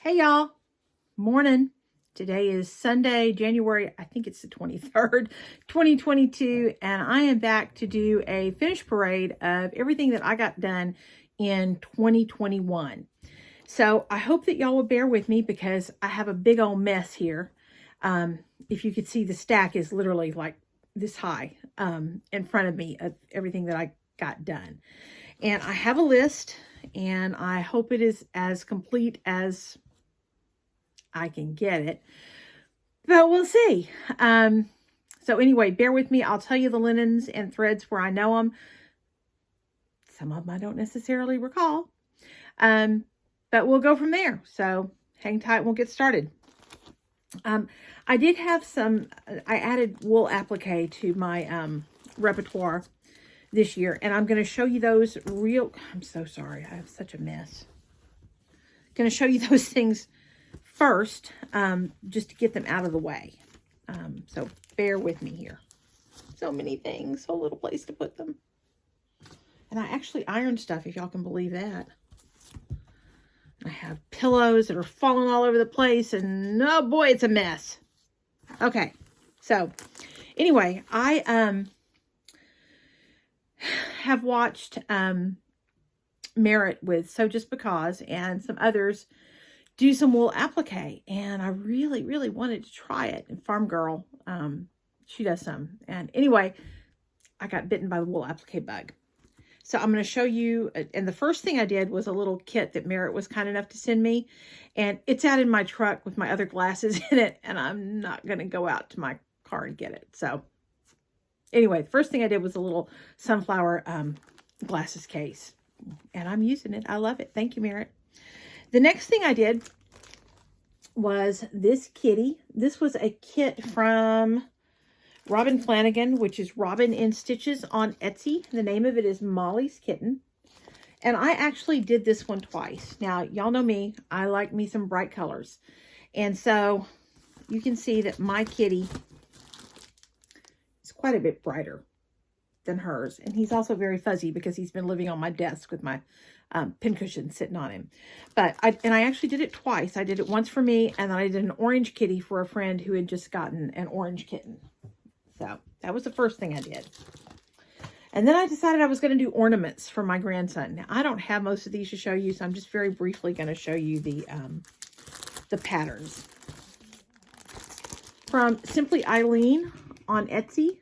Hey y'all, morning. Today is Sunday, January, I think it's the 23rd, 2022, and I am back to do a finish parade of everything that I got done in 2021. So I hope that y'all will bear with me because I have a big old mess here. If you could see, the stack is literally like this high in front of me of everything that I got done. And I have a list, and I hope it is as complete as I can get it, but we'll see. So anyway, bear with me. I'll tell you the linens and threads where I know them. Some of them I don't necessarily recall, but we'll go from there. So hang tight and we'll get started. I did have I added wool applique to my repertoire this year, and I'm going to show you those I'm so sorry. I have such a mess. Going to show you those things first, just to get them out of the way. So bear with me here. So many things, so little place to put them. And I actually ironed stuff, if y'all can believe that. I have pillows that are falling all over the place, and oh boy, it's a mess. Okay, so anyway, I have watched Merit with So Just Because and some others do some wool applique, and I really, really wanted to try it. And Farm Girl, she does some. And anyway, I got bitten by the wool applique bug. So I'm going to show you, and the first thing I did was a little kit that Merit was kind enough to send me, and it's out in my truck with my other glasses in it, and I'm not going to go out to my car and get it. So anyway, the first thing I did was a little sunflower glasses case, and I'm using it. I love it. Thank you, Merit. The next thing I did was this kitty. This was a kit from Robin Flanagan, which is Robin in Stitches on Etsy. The name of it is Molly's Kitten. And I actually did this one twice. Now, y'all know me. I like me some bright colors. And so you can see that my kitty is quite a bit brighter than hers. And he's also very fuzzy because he's been living on my desk with my pincushion sitting on him. But I actually did it twice. I did it once for me, and then I did an orange kitty for a friend who had just gotten an orange kitten. So that was the first thing I did. And then I decided I was going to do ornaments for my grandson. Now, I don't have most of these to show you, so I'm just very briefly going to show you the patterns. From Simply Eileen on Etsy,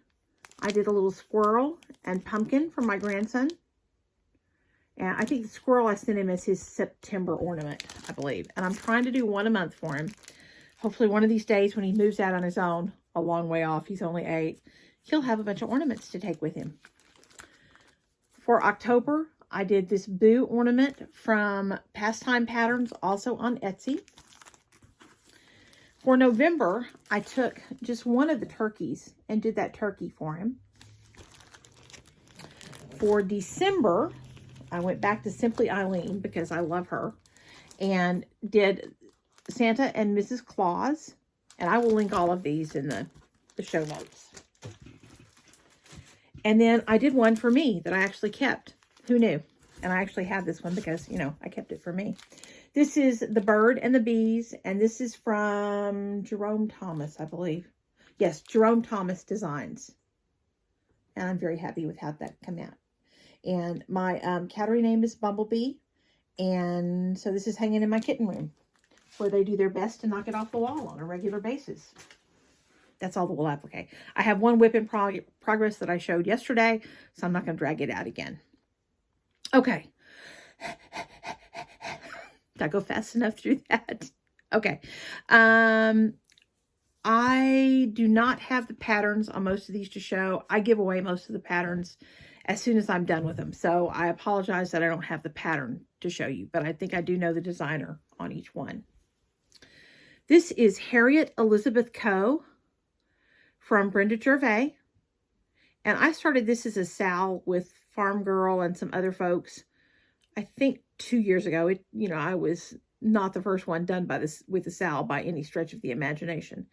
I did a little squirrel and pumpkin for my grandson. And I think the squirrel I sent him as his September ornament, I believe. And I'm trying to do one a month for him. Hopefully one of these days when he moves out on his own, a long way off, he's only 8, he'll have a bunch of ornaments to take with him. For October, I did this Boo ornament from Pastime Patterns, also on Etsy. For November, I took just one of the turkeys and did that turkey for him. For December, I went back to Simply Eileen because I love her, and did Santa and Mrs. Claus. And I will link all of these in the show notes. And then I did one for me that I actually kept. Who knew? And I actually have this one because, you know, I kept it for me. This is The Bird and the Bees, and this is from Jerome Thomas, I believe. Yes, Jerome Thomas Designs. And I'm very happy with how that came out. And my cattery name is Bumblebee. And so this is hanging in my kitten room, where they do their best to knock it off the wall on a regular basis. That's all the wool applique. I have one whip in progress that I showed yesterday, so I'm not going to drag it out again. Okay. Did I go fast enough through that? Okay. I do not have the patterns on most of these to show. I give away most of the patterns as soon as I'm done with them. So I apologize that I don't have the pattern to show you, but I think I do know the designer on each one. This is Harriette Elizabeth Coe from Brenda Gervais. And I started this as a Sal with Farm Girl and some other folks, I think 2 years ago. I was not the first one done by this with the Sal by any stretch of the imagination.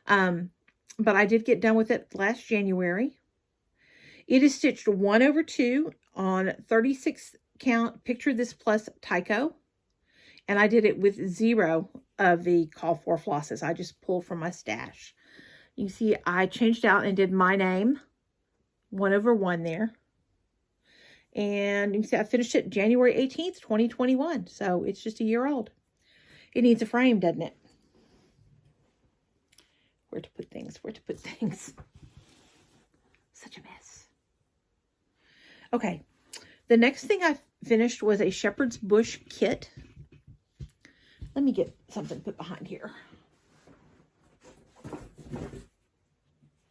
But I did get done with it last January. It is stitched 1/2 on 36 count Picture This Plus Tyco. And I did it with 0 of the call for flosses. I just pulled from my stash. You can see I changed out and did my name, 1/1 there. And you can see I finished it January 18th, 2021. So it's just a year old. It needs a frame, doesn't it? Where to put things, where to put things. Such a mess. Okay. The next thing I finished was a Shepherd's Bush kit. Let me get something put behind here.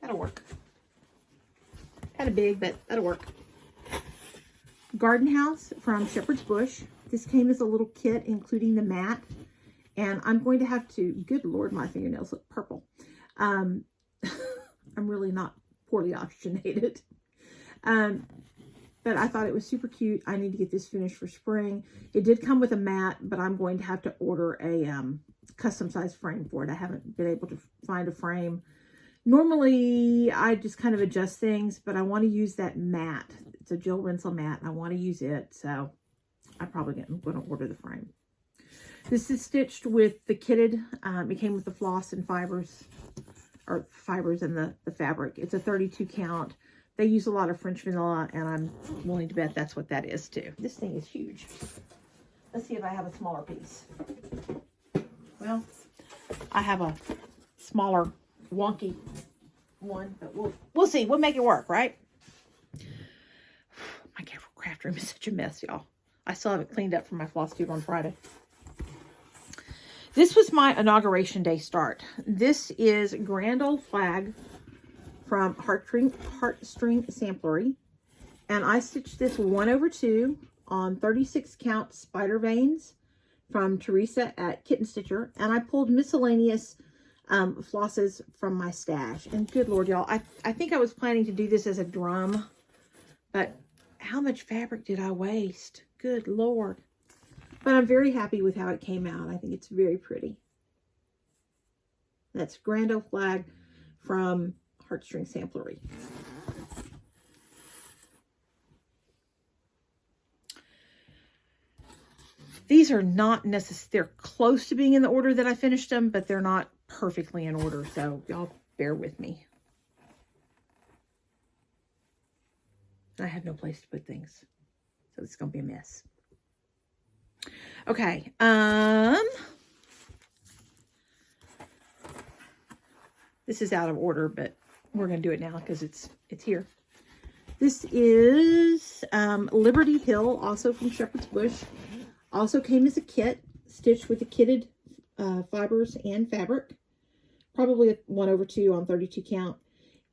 That'll work. Kind of big, but that'll work. Garden House from Shepherd's Bush. This came as a little kit, including the mat. And I'm going to have to, good Lord, my fingernails look purple. I'm really not poorly oxygenated. But I thought it was super cute. I need to get this finished for spring. It did come with a mat, but I'm going to have to order a custom size frame for it. I haven't been able to find a frame. Normally, I just kind of adjust things, but I want to use that mat. It's a Jill Rinsel mat, and I want to use it, so I'm going to order the frame. This is stitched with the kitted. It came with the floss and fibers, or fibers and the fabric. It's a 32 count. They use a lot of French vanilla, and I'm willing to bet that's what that is too. This thing is huge. Let's see if I have a smaller piece. Well, I have a smaller, wonky one, but we'll see. We'll make it work, right? My craft room is such a mess, y'all. I still haven't cleaned up from my FlossTube on Friday. This was my inauguration day start. This is Grand Old Flag from Heartstring Samplery. And I stitched this 1/2 on 36 count spider veins from Teresa at Kitten Stitcher. And I pulled miscellaneous flosses from my stash. And good Lord, y'all, I think I was planning to do this as a drum, but how much fabric did I waste? Good Lord. But I'm very happy with how it came out. I think it's very pretty. That's Grand Old Flag from Heartstring Samplery. These are not necessarily, they're close to being in the order that I finished them, but they're not perfectly in order, so y'all bear with me. I have no place to put things, so it's going to be a mess. Okay, this is out of order, but we're going to do it now because it's here. This is Liberty Hill, also from Shepherd's Bush. Also came as a kit, stitched with the kitted fibers and fabric. Probably a 1/2 on 32 count.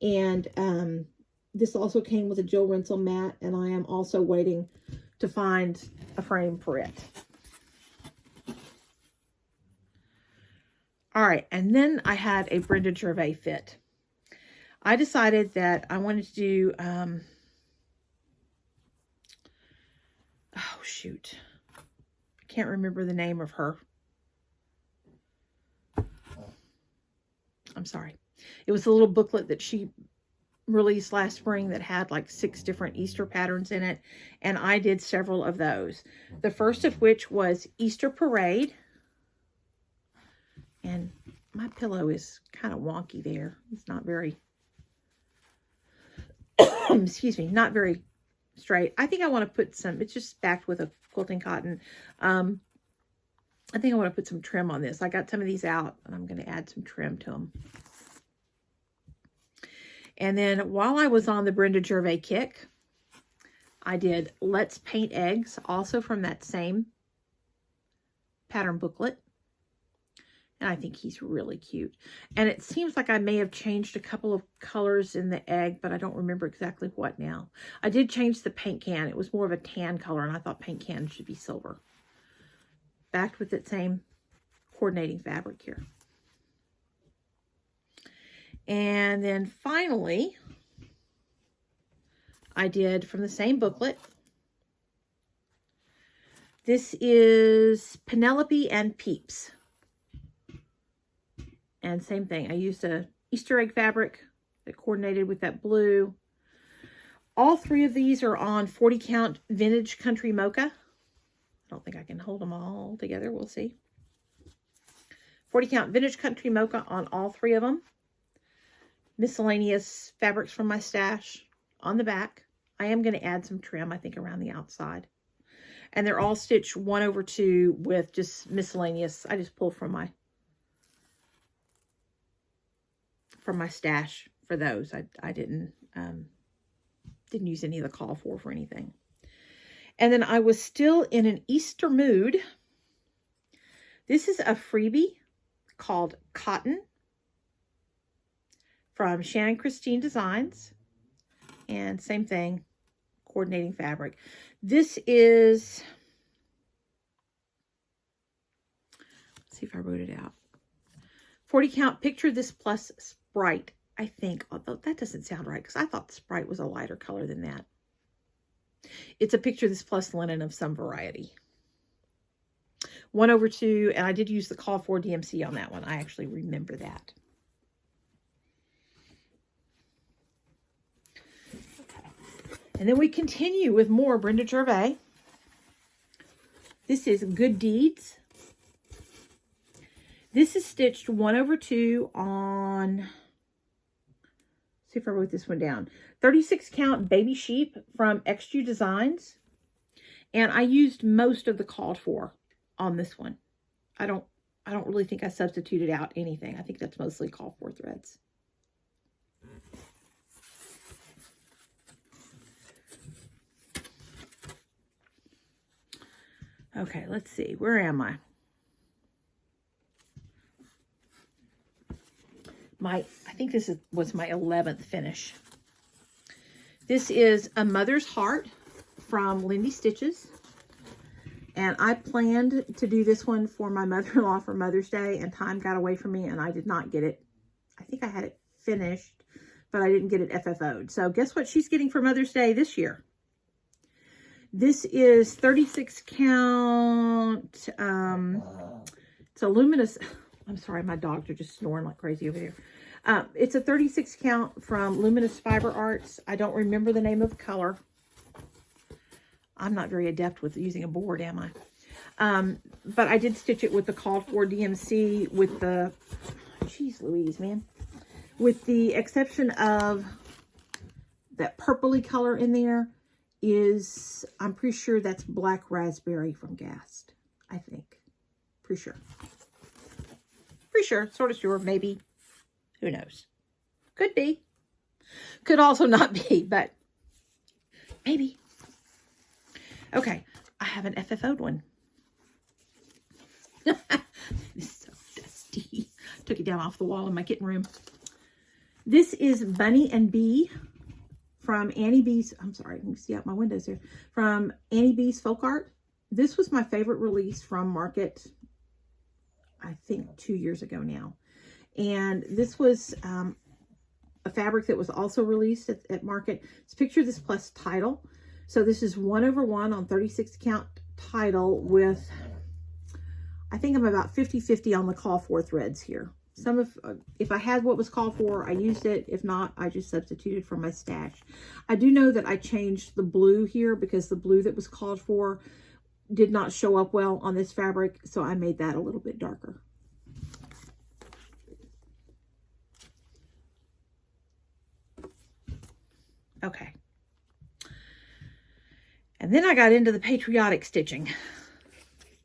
And this also came with a Jill Rinsel mat, and I am also waiting to find a frame for it. All right, and then I had a Brenda Gervais fit. I decided that I wanted to do, oh shoot, I can't remember the name of her. I'm sorry. It was a little booklet that she released last spring that had like 6 different Easter patterns in it, and I did several of those. The first of which was Easter Parade. And my pillow is kind of wonky there. It's not very, excuse me, not very straight. I think I want to put some, it's just backed with a quilting cotton. I think I want to put some trim on this. I got some of these out, and I'm going to add some trim to them. And then while I was on the Brenda Gervais kick, I did Let's Paint Eggs, also from that same pattern booklet. And I think he's really cute. And it seems like I may have changed a couple of colors in the egg, but I don't remember exactly what now. I did change the paint can. It was more of a tan color, and I thought paint can should be silver. Backed with that same coordinating fabric here. And then finally, I did from the same booklet. This is Penelope and Peeps. And same thing, I used a Easter egg fabric that coordinated with that blue. All 3 of these are on 40 count vintage country mocha. don't think I can hold them all together. We'll see. 40 count Vintage Country Mocha on all 3 of them. Miscellaneous fabrics from my stash on the back. I am going to add some trim, I think, around the outside. And they're all stitched 1/2 with just miscellaneous. I just pull from my stash for those. I didn't use any of the call for anything. And then I was still in an Easter mood. This is a freebie called Cotton from Shannon Designs. And same thing, coordinating fabric. This is, let's see if I wrote it out. 40 count Picture This Plus Sprite, I think. Although that doesn't sound right because I thought the Sprite was a lighter color than that. It's a Picture This Plus linen of some variety. 1/2, and I did use the call for DMC on that one. I actually remember that. Okay. And then we continue with more Brenda Gervais. This is Good Deeds. This is stitched 1/2 on, see if I wrote this one down. 36 count Baby Sheep from XU Designs. And I used most of the called for on this one. I don't really think I substituted out anything. I think that's mostly called for threads. Okay, let's see. Where am I? I think this was my 11th finish. This is A Mother's Heart from Lindy Stitches. And I planned to do this one for my mother-in-law for Mother's Day, and time got away from me, and I did not get it. I think I had it finished, but I didn't get it FFO'd. So guess what she's getting for Mother's Day this year? This is 36 count. It's a luminous. I'm sorry, my dogs are just snoring like crazy over here. It's a 36 count from Luminous Fiber Arts. I don't remember the name of the color. I'm not very adept with using a board, am I? But I did stitch it with the called for DMC with the, geez Louise, man. With the exception of that purpley color in there is, I'm pretty sure that's Black Raspberry from Gast, I think. Pretty sure. Pretty sure, sort of sure, maybe. Who knows? Could be. Could also not be, but maybe. Okay, I have an FFO'd one. This is so dusty. Took it down off the wall in my kitten room. This is Bunny and Bee from Annie B's. I'm sorry, you can see out my windows here. From Annie B's Folkart. This was my favorite release from Market, I think 2 years ago now. And this was a fabric that was also released at Market. It's Picture This Plus Title. So this is 1/1 on 36 count title with, I think I'm about 50-50 on the call for threads here. Some of, if I had what was called for, I used it. If not, I just substituted from my stash. I do know that I changed the blue here because the blue that was called for did not show up well on this fabric. So I made that a little bit darker. Okay. And then I got into the patriotic stitching.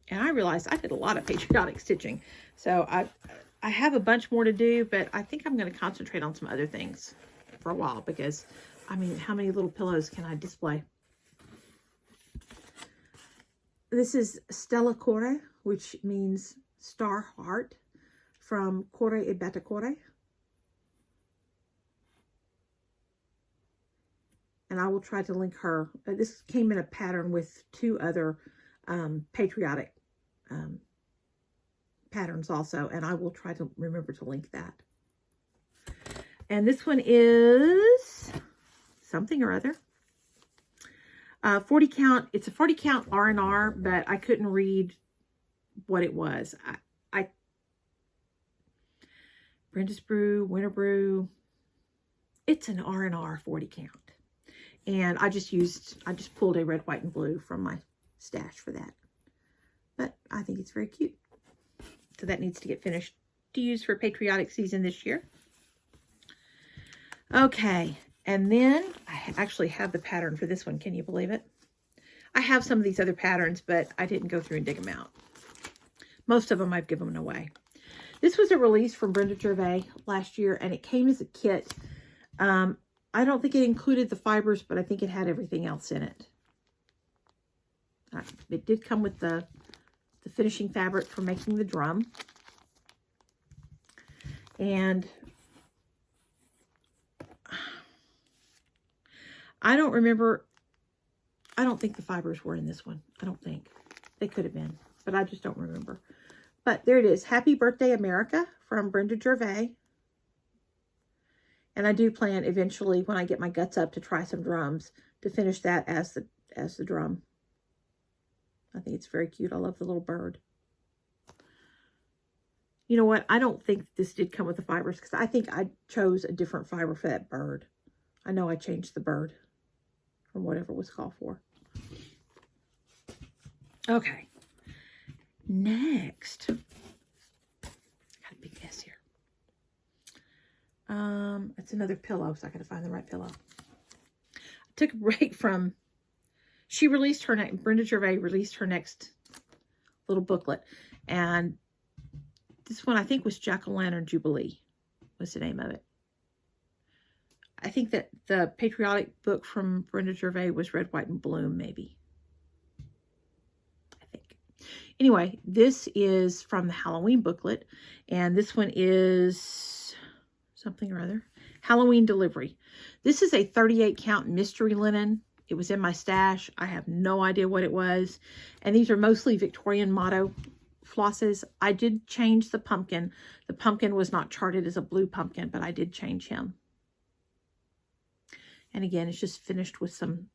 And I realized I did a lot of patriotic stitching. So I have a bunch more to do, but I think I'm going to concentrate on some other things for a while because, I mean, how many little pillows can I display? This is Stella Korre, which means star heart, from Cuore e Beta Cuore. And I will try to link her. This came in a pattern with 2 other patriotic patterns also. And I will try to remember to link that. And this one is something or other. 40 count. It's a 40 count R&R, but I couldn't read what it was. Brenda's Brew, Winter Brew. It's an R&R 40 count. And I just pulled a red, white, and blue from my stash for that. but I think it's very cute. So that needs to get finished to use for patriotic season this year. Okay, and then I actually have the pattern for this one. Can you believe it? I have some of these other patterns, but I didn't go through and dig them out. Most of them I've given away. This was a release from Brenda Gervais last year, and it came as a kit. I don't think it included the fibers, but I think it had everything else in it. It did come with the finishing fabric for making the drum. And I don't remember, I don't think the fibers were in this one. I don't think. They could have been, but I just don't remember. But there it is. Happy Birthday America from Brenda Gervais. And I do plan eventually, when I get my guts up, to try some drums, to finish that as the drum. I think it's very cute. I love the little bird. You know what? I don't think this did come with the fibers, because I think I chose a different fiber for that bird. I know I changed the bird from whatever it was called for. Okay. Next. Got a big mess here. It's another pillow, so I gotta find the right pillow. I took a break from, she released her next, Brenda Gervais released her next little booklet, and this one I think was Jack-o'-lantern Jubilee was the name of it. I think that the patriotic book from Brenda Gervais was Red, White, and Bloom, maybe. I think. Anyway, this is from the Halloween booklet, and this one is something or other. Halloween Delivery. This is a 38 count mystery linen. It was in my stash. I have no idea what it was. And these are mostly Victorian motto flosses. I did change the pumpkin. The pumpkin was not charted as a blue pumpkin, but I did change him. And again, it's just finished with some,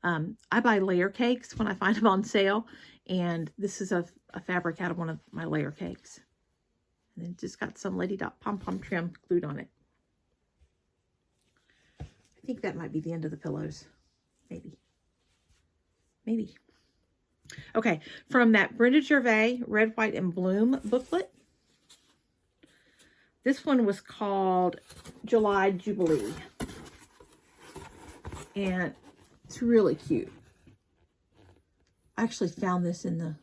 I buy layer cakes when I find them on sale. And this is a fabric out of one of my layer cakes. And then just got some Lady Dot pom-pom trim glued on it. I think that might be the end of the pillows. Maybe. Maybe. Okay, from that Brenda Gervais Red, White, and Bloom booklet. This one was called July Jubilee. And it's really cute. I actually found this in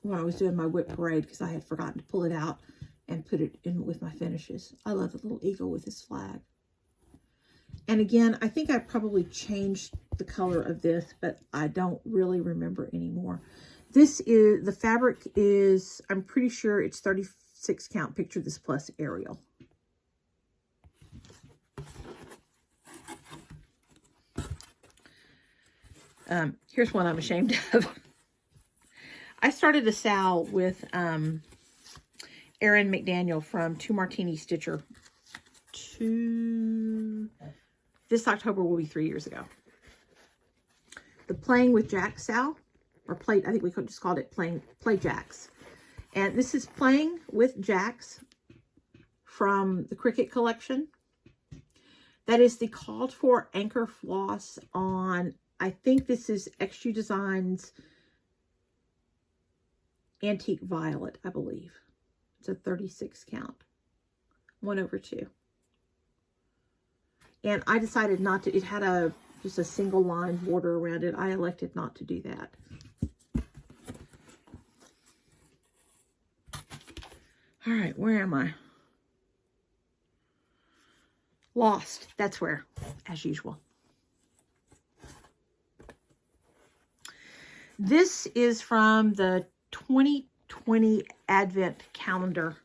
when I was doing my whip parade, because I had forgotten to pull it out and put it in with my finishes. I love the little eagle with his flag. And again, I think I probably changed the color of this, but I don't really remember anymore. This is, the fabric is, I'm pretty sure it's 36 count Picture This Plus Ariel. Here's one I'm ashamed of. I started a sal with Erin McDaniel from Two Martini Stitcher. This October will be 3 years ago. The Playing with Jacks sal, or play, I think we just called it Play Jacks. And this is Playing with Jacks from the Cricket collection. That is the called for anchor floss on, I think this is XU Designs Antique Violet, I believe. It's a 36 count. 1/2. And I decided not to, it had just a single line border around it. I elected not to do that. All right, where am I? Lost. That's where, as usual. This is from the 2020 Advent calendar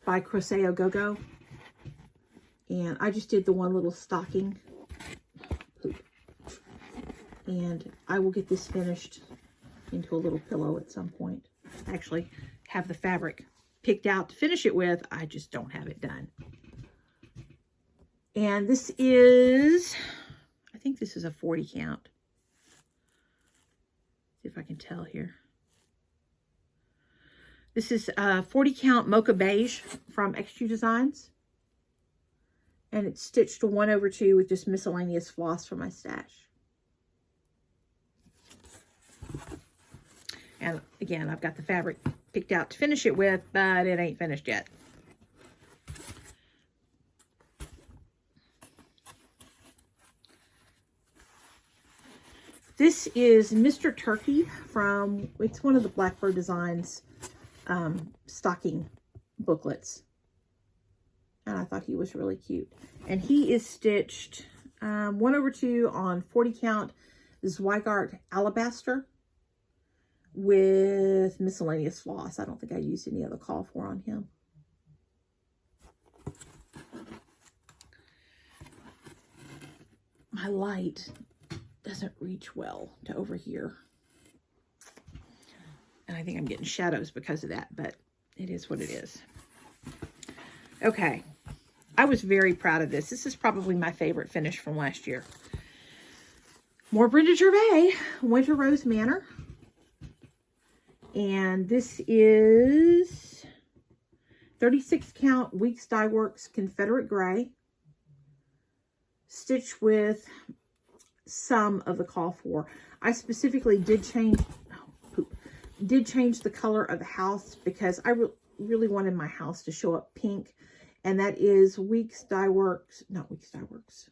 by Crocette Gogo. And I just did the one little stocking. And I will get this finished into a little pillow at some point. I actually have the fabric picked out to finish it with. I just don't have it done. And this is, I think this is a 40 count. See if I can tell here. This is a 40 count Mocha Beige from XU Designs. And it's stitched to 1/2 with just miscellaneous floss for my stash. And again, I've got the fabric picked out to finish it with, but it ain't finished yet. This is Mr. Turkey from, it's one of the Blackbird Designs stocking booklets. And I thought he was really cute. And he is stitched 1/2 on 40 count Zweigart Alabaster with miscellaneous floss. I don't think I used any other call for on him. My light doesn't reach well to over here. And I think I'm getting shadows because of that, but it is what it is. Okay. I was very proud of this. This is probably my favorite finish from last year. More Brenda Gervais, Winter Rose Manor. And this is 36 count Weeks Dye Works Confederate Gray. Stitched with some of the call for. I specifically did change the color of the house because I really wanted my house to show up pink. And that is Weeks Dye Works, not Weeks Dye Works.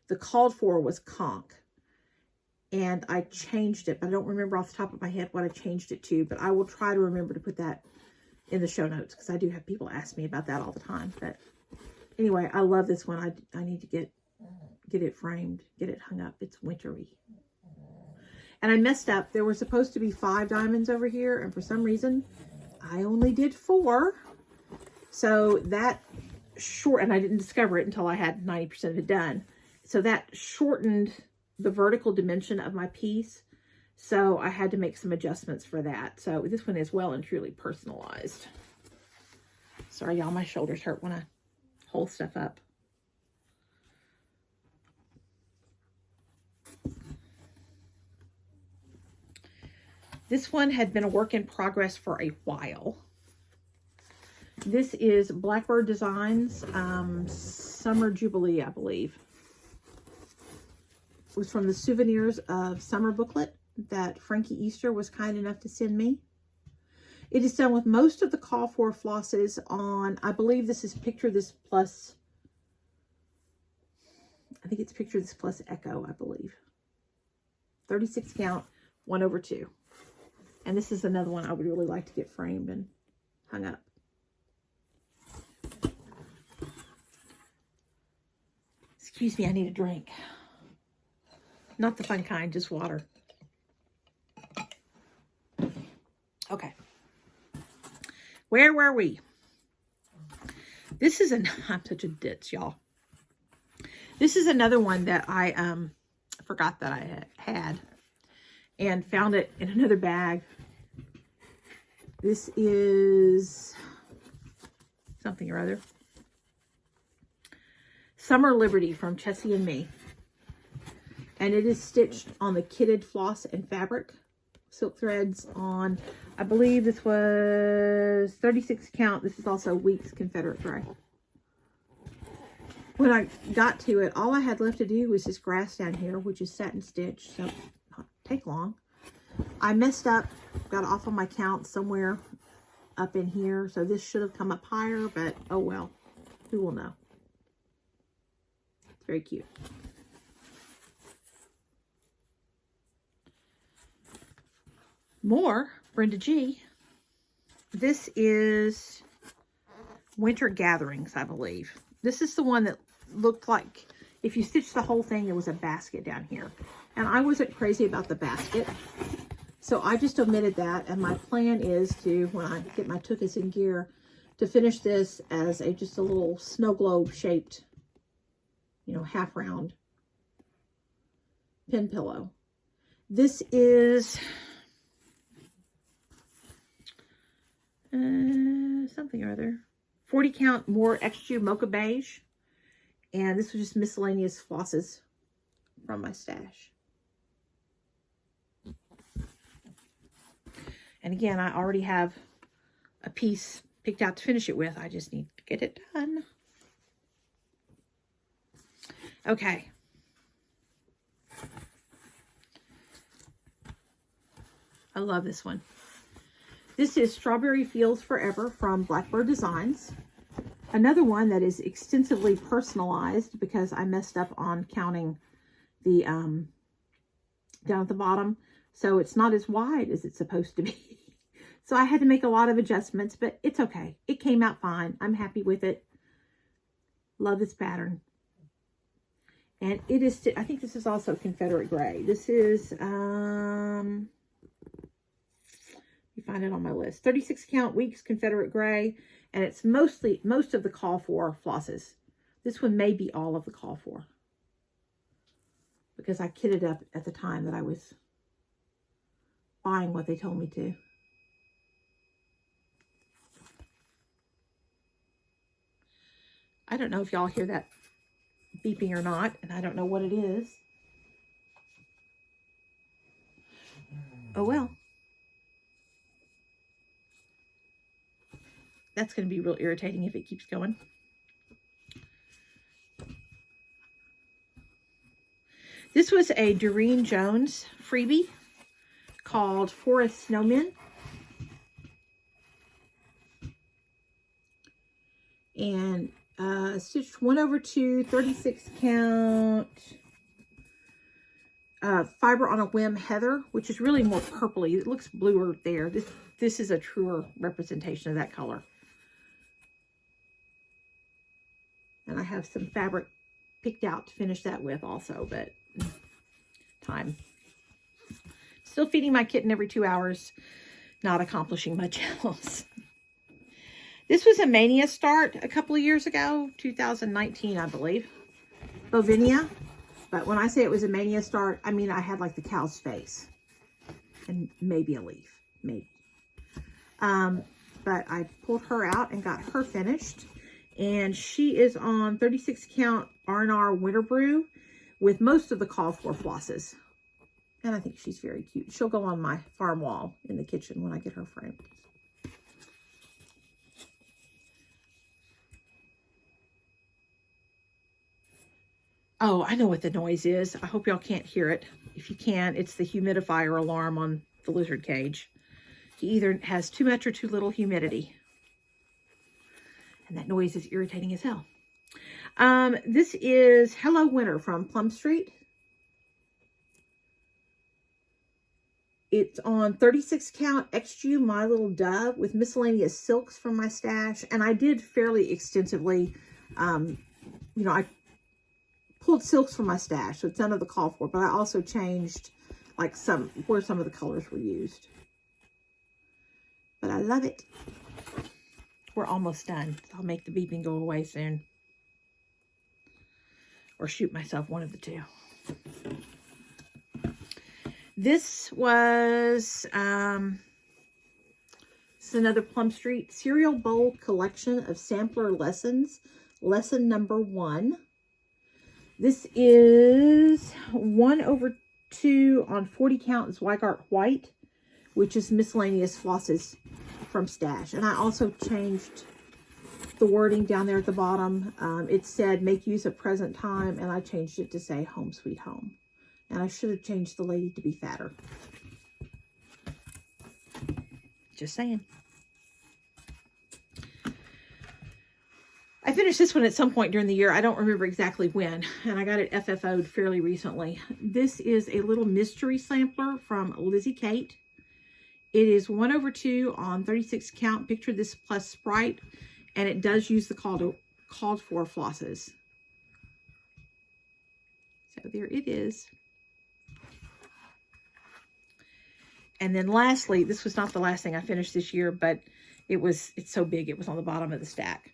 The called for was Conch. And I changed it, but I don't remember off the top of my head what I changed it to. But I will try to remember to put that in the show notes because I do have people ask me about that all the time. But anyway, I love this one. I need to get it framed, get it hung up. It's wintry. And I messed up. There were supposed to be 5 diamonds over here, and for some reason, I only did 4. So that and I didn't discover it until I had 90% of it done. So that shortened the vertical dimension of my piece. So I had to make some adjustments for that. So this one is well and truly personalized. Sorry, y'all, my shoulders hurt when I hold stuff up. This one had been a work in progress for a while. This is Blackbird Designs, Summer Jubilee, I believe. It was from the Souvenirs of Summer booklet that Frankie Easter was kind enough to send me. It is done with most of the call for flosses on, I believe this is Picture This Plus, I think it's Picture This Plus Echo, I believe. 36 count, 1/2. And this is another one I would really like to get framed and hung up. Excuse me, I need a drink. Not the fun kind, just water. Okay. Where were we? This is I'm such a ditz, y'all. This is another one that I forgot that I had and found it in another bag. This is something or other. Summer Liberty from Chessy Me. And it is stitched on the kitted floss and fabric. Silk threads on, I believe this was 36 count. This is also Weeks Confederate Gray. When I got to it, all I had left to do was this grass down here, which is satin stitch, so not take long. I messed up, got off on my count somewhere up in here, so this should have come up higher, but oh well, who will know? It's very cute. More Brenda G. This is Winter Gatherings, I believe. This is the one that looked like if you stitched the whole thing, there was a basket down here. And I wasn't crazy about the basket, so I just omitted that. And my plan is to, when I get my tuchus in gear, to finish this as just a little snow globe shaped, half round pin pillow. This is something or other. 40 count more extra mocha beige. And this was just miscellaneous flosses from my stash. And again, I already have a piece picked out to finish it with. I just need to get it done. Okay. I love this one. This is Strawberry Fields Forever from Blackbird Designs. Another one that is extensively personalized because I messed up on counting the down at the bottom. So it's not as wide as it's supposed to be. So I had to make a lot of adjustments, but it's okay. It came out fine. I'm happy with it. Love this pattern. And it is, I think this is also Confederate Gray. This is, let me find it on my list. 36 count weeks Confederate Gray. And it's most of the call for flosses. This one may be all of the call for. Because I kitted up at the time that I was buying what they told me to. I don't know if y'all hear that beeping or not, and I don't know what it is. Oh well. That's going to be real irritating if it keeps going. This was a Doreen Jones freebie called Forest Snowmen. And stitched 1/2, 36 count fiber on a whim heather, which is really more purpley. It looks bluer there. This is a truer representation of that color. And I have some fabric picked out to finish that with also, but time. Still feeding my kitten every 2 hours, not accomplishing much else. This was a Mania start a couple of years ago, 2019, I believe. Bovinia. But when I say it was a Mania start, I mean I had like the cow's face. And maybe a leaf. Maybe. But I pulled her out and got her finished. And she is on 36 count R&R Winter Brew with most of the call for flosses. And I think she's very cute. She'll go on my farm wall in the kitchen when I get her framed. Oh, I know what the noise is. I hope y'all can't hear it. If you can, it's the humidifier alarm on the lizard cage. He either has too much or too little humidity. And that noise is irritating as hell. This is Hello Winter from Plum Street. It's on 36 count XU My Little Dove with miscellaneous silks from my stash. And I did fairly extensively, you know, I pulled silks from my stash, so it's none of the call for, but I also changed like where some of the colors were used. But I love it. We're almost done. I'll make the beeping go away soon. Or shoot myself, one of the two. This was this is another Plum Street Cereal Bowl collection of sampler lessons. Lesson number 1. This is 1/2 on 40 count Zweigart White, which is miscellaneous flosses from stash. And I also changed the wording down there at the bottom. It said make use of present time, and I changed it to say home sweet home. And I should have changed the lady to be fatter. Just saying. I finished this one at some point during the year. I don't remember exactly when, and I got it FFO'd fairly recently. This is a little mystery sampler from Lizzie Kate. It is 1/2 on 36 count. Picture This plus Sprite, and it does use the called for flosses. So there it is. And then lastly, this was not the last thing I finished this year, but it's so big it was on the bottom of the stack.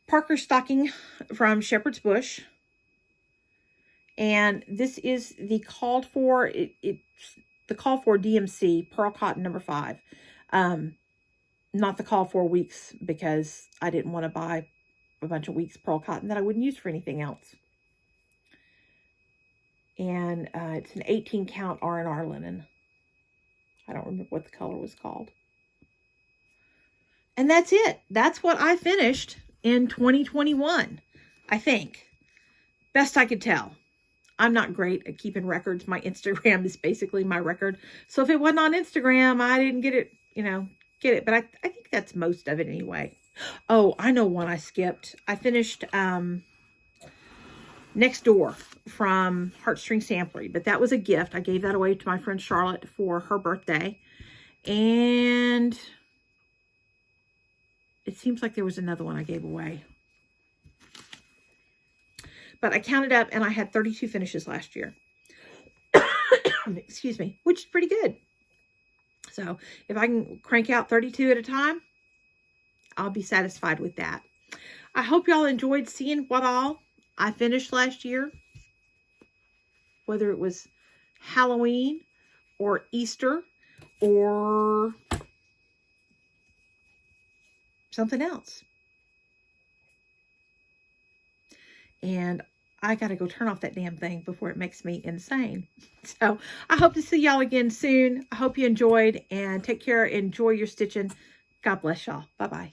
Parker Stocking from Shepherd's Bush. And this is the called for, the call for DMC, Pearl Cotton number 5. Not the call for weeks, because I didn't want to buy a bunch of weeks Pearl Cotton that I wouldn't use for anything else. And it's an 18 count R&R linen. I don't remember what the color was called. And that's it. That's what I finished in 2021, I think. Best I could tell. I'm not great at keeping records. My Instagram is basically my record. So if it wasn't on Instagram, I didn't get it, get it. But I think that's most of it anyway. Oh, I know one I skipped. I finished Next Door from Heartstring Samplery, but that was a gift. I gave that away to my friend Charlotte for her birthday. And it seems like there was another one I gave away. But I counted up and I had 32 finishes last year. Excuse me, which is pretty good. So if I can crank out 32 at a time, I'll be satisfied with that. I hope y'all enjoyed seeing what all I finished last year. Whether it was Halloween or Easter or something else. And I got to go turn off that damn thing before it makes me insane. So I hope to see y'all again soon. I hope you enjoyed, and take care. Enjoy your stitching. God bless y'all. Bye-bye.